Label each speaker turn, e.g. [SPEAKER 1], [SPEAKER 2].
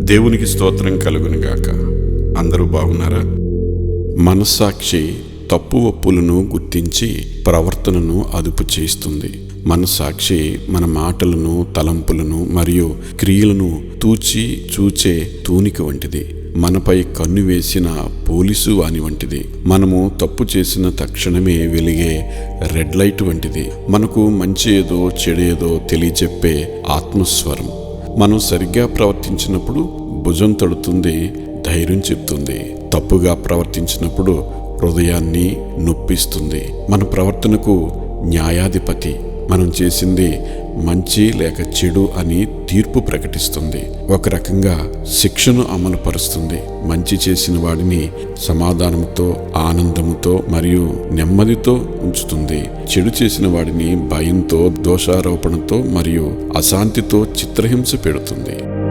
[SPEAKER 1] దేవునికి స్తోత్రం కలుగునుగాక. అందరూ బాగున్నారా? మనస్సాక్షి తప్పు ఒప్పులను గుర్తించి ప్రవర్తనను అదుపు చేస్తుంది. మనస్సాక్షి మన మాటలను, తలంపులను మరియు క్రియలను చూచే తూనిక వంటిది. మనపై కన్ను వేసిన పోలీసు వాని వంటిది. మనము తప్పు చేసిన తక్షణమే వెలిగే రెడ్ లైట్ వంటిది. మనకు మంచి ఏదో చెడేదో తెలియచెప్పే ఆత్మస్వరం. మనం సరిగ్గా ప్రవర్తించినప్పుడు భుజం తడుతుంది, ధైర్యం చెప్తుంది. తప్పుగా ప్రవర్తించినప్పుడు హృదయాన్ని నొప్పిస్తుంది. మన ప్రవర్తనకు న్యాయాధిపతి. మనం చేసింది మంచి లేక చెడు అని తీర్పు ప్రకటిస్తుంది. ఒక రకంగా శిక్షను అమలుపరుస్తుంది. మంచి చేసిన వాడిని సమాధానంతో, ఆనందముతో మరియు నెమ్మదితో ఉంచుతుంది. చెడు చేసిన వాడిని భయంతో, దోషారోపణతో మరియు అశాంతితో చిత్రహింస పెడుతుంది.